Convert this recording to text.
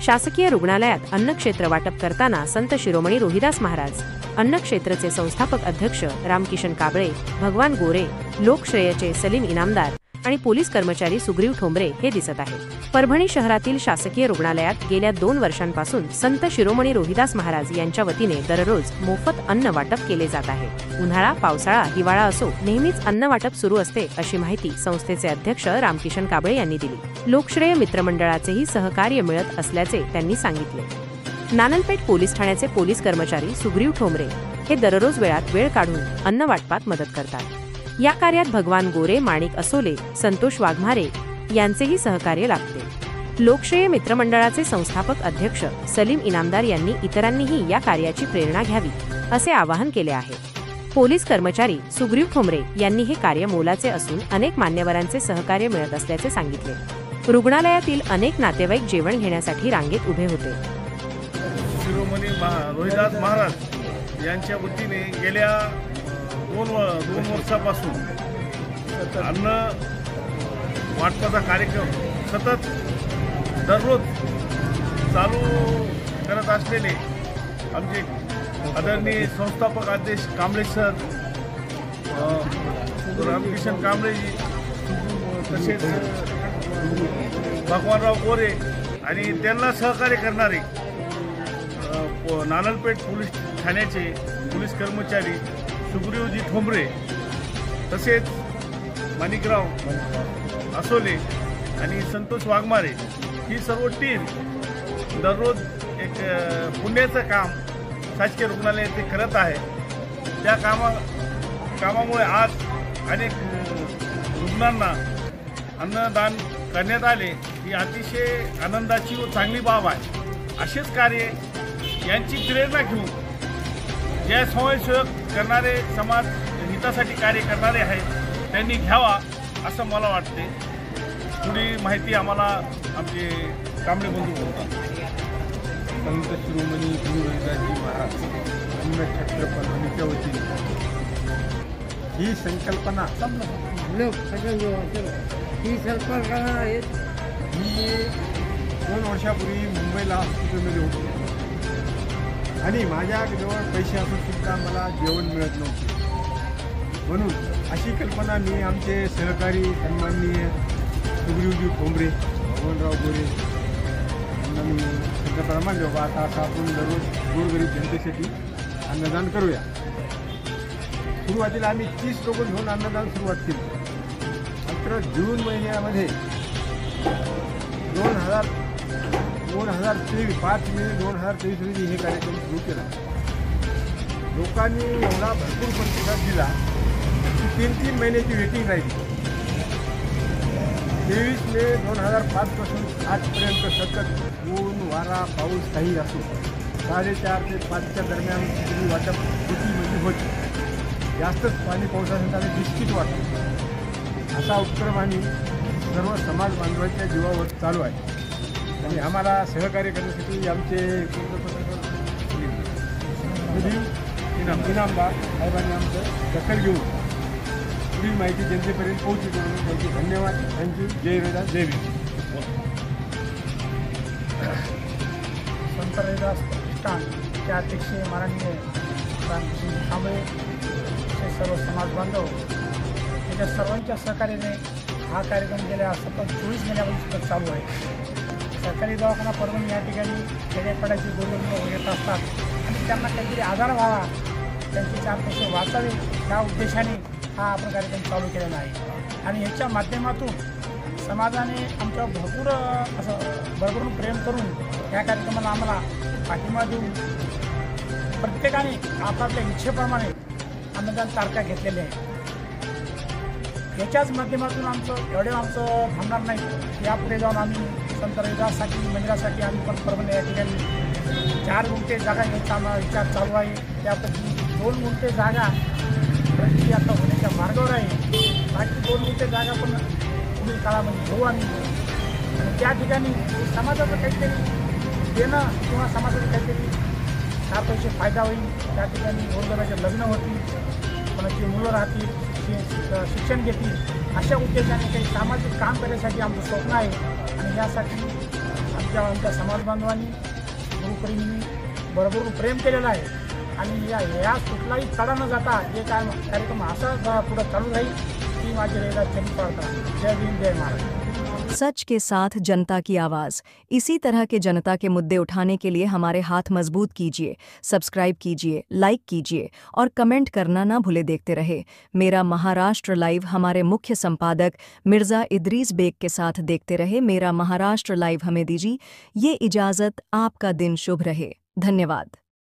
शासकीय रुग्णालयात अन्नक्षेत्र वाटप करताना संत शिरोमणी रोहिदास महाराज, अन्नक्षेत्रचे संस्थापक अध्यक्ष रामकिशन काबळे, भगवान गोरे, लोकश्रेयचे सलीम इनामदार आणि पोलीस कर्मचारी सुग्रीव ठोंबरे हे दिसत आहेत। परभणी शहरातील शासकीय रुग्णालयात गेल्या 2 वर्षांपासून संत शिरोमणी रोहिदास महाराज यांच्या वतीने दररोज मोफत अन्न वाटप केले जात आहे। उन्हाळा, पावसाळा, हिवाळा असो, नेहमीच अन्न वाटप सुरू असते, अशी माहिती संस्थेचे अध्यक्ष रामकिशन काबळे यांनी दिली। लोकश्रेय मित्रमंडळाचेही सहकार्य मिळत असल्याचे त्यांनी सांगितले। नानलपेठ पोलीस ठाण्याचे पोलीस कर्मचारी सुग्रीव ठोंबरे हे दररोज वेळ काढून अन्न वाटपात मदत करतात। या कार्यात भगवान गोरे, माणिक असोले, संतोष वाघमारे यांचेही सहकार्य लाभते। लोकश्रेय मित्रमंडळाचे संस्थापक अध्यक्ष सलीम इनामदार यांनी इतरांनीही या कार्याची प्रेरणा घ्यावी असे आवाहन केले आहे। पोलीस कर्मचारी सुग्रीव ठोंबरे यांनी हे कार्य मोलाचे असून अनेक मान्यवरांचे सहकार्य मिळत असल्याचे सांगितले। रुग्णालयातील अनेक नातेवाईक जेवण घेण्यासाठी रांगेत उभे होते। शिरोमणी रोहिदास महाराज यांच्या वतीने गेल्या 2 वर्षापासून अन्न वाटपाचा कार्यक्रम सतत दररोज चालू करत असलेले आमचे आदरणीय संस्थापक अध्यक्ष कांबळे सर, रामकिशन कांबळेजी, तसेच भगवानराव गोरे आणि त्यांना सहकार्य करणारे नानलपेठ पोलीस ठाण्याचे पोलीस कर्मचारी सुग्रीवजी ठोंबरे, तसेच माणिकराव असोले आणि संतोष वाघमारे ही सर्व टीम दररोज एक पुण्याचं काम शासकीय रुग्णालयात ते करत आहे। त्या कामामुळे आज अनेक रुग्णांना अन्नदान करण्यात आले ही अतिशय आनंदाची व चांगली बाब आहे। असेच कार्य यांची प्रेरणा घेऊन जे समाजसेवक करणारे, समाज हितासाठी कार्य करणारे आहेत त्यांनी घ्यावा असं मला वाटते। थोडी माहिती आम्हाला आमचे कांबळे बंधू बोलतात। संत शिरोमणी रोहिदासजी महाराज अन्नक्षेत्र परभणीच्या वतीने ही संकल्पना आहे। ही 2 वर्षापूर्वी मुंबईला हॉस्पिटलमध्ये होती आणि माझ्याजवळ पैसे असून सुद्धा मला जेवण मिळत नव्हते। म्हणून अशी कल्पना मी आमचे सहकारी सन्माननीय सुग्रीवजी ठोंबरे, भगवानराव गोरे यांना मी संकल्पना मांडली, बाबा आता असं आपण दररोज गोरगरीब जनतेसाठी अन्नदान करूया। सुरुवातीला आम्ही 30 लोक घेऊन अन्नदान सुरुवात केली। मात्र जून महिन्यामध्ये 5 मे 2023 रोजी हे कार्यक्रम सुरू केला। लोकांनी एवढा भरपूर प्रतिसाद दिला की 3 महिन्याची वेटिंग राहिली। 23 मे 2005 पासून आजपर्यंत सतत ऊन, वारा, पाऊस काही असो 4:30 ते 5च्या दरम्यान तुम्ही वाटप होती होती। जास्तच पाणी पाऊस असेल तर बिस्किट वाटप असा उपक्रम आम्ही सर्व समाज बांधवांच्या जीवावर चालू आहे आणि आम्हाला सहकार्य करण्यासाठी आमचे इनामदार साहेबांनी आमचं दखल घेऊन पुढील माहिती जनतेपर्यंत पोहोचली म्हणून त्यांचे धन्यवाद। थँक्यू। जय रोहिदास, जय भीम। संत रोहिदास प्रतिष्ठानचे अध्यक्ष माननीय रामकिशन कांबळे हे सर्व समाज बांधव याच्या सर्वांच्या सहकार्याने हा कार्यक्रम गेल्या सतत 24 महिन्यापासून चालू आहे। सरकारी दवाखाना परभणी या ठिकाणी खेड्यापाड्याची गोरगरीब येत असतात आणि त्यांना काहीतरी आधार व्हावा, त्यांचे 4 पैसे वाचावे या उद्देशाने हा आपण कार्यक्रम चालू केलेला आहे। आणि याच्या माध्यमातून समाजाने आमच्या भरपूर असं भरभरून प्रेम करून या कार्यक्रमाला आम्हाला पाठिंबा देऊन प्रत्येकाने आपापल्या इच्छेप्रमाणे अन्नदान तारखा घेतलेल्या आहेत। याच्याच माध्यमातून आमचं थांबणार नाही। यापुढे जाऊन आम्ही संत रोहिदाससाठी मंदिरासाठी आम्ही पण परभणी या ठिकाणी 4 गुंठे जागा घ्यायचा विचार चालू आहे। त्यापैकी 2 गुंठे जागा प्रगती आता होण्याच्या मार्गावर आहे। बाकी 2 गुंठे जागा पण पुढील काळामध्ये घेऊ आम्ही आणि त्या ठिकाणी समाजाचं काहीतरी देणं किंवा समाजाचं काहीतरी 4 पैसे फायदा होईल। त्या ठिकाणी गोरगरिबाचे लग्न होतील, कोणाची मुलं राहतील, शिक्षण घेतील, अशा उद्देशाने काही सामाजिक काम करण्यासाठी आमचं स्वप्न आहे आणि यासाठी आमच्या समाज बांधवांनी गुरुप्रेमींनी बरोबर प्रेम केलेलं आहे आणि यास कुठलाही तडा न जाता हे कार्यक्रम असा पुढे चालू राहील ही माझी रहिवासी प्रार्थना. जय भीम जय महाराष्ट्र. सच के साथ जनता की आवाज़. इसी तरह के जनता के मुद्दे उठाने के लिए हमारे हाथ मजबूत कीजिए, सब्सक्राइब कीजिए, लाइक कीजिए और कमेंट करना ना भूले. देखते रहे मेरा महाराष्ट्र लाइव. हमारे मुख्य संपादक मिर्ज़ा इदरीस बेग के साथ देखते रहे मेरा महाराष्ट्र लाइव. हमें दीजिए ये इजाज़त. आपका दिन शुभ रहे. धन्यवाद.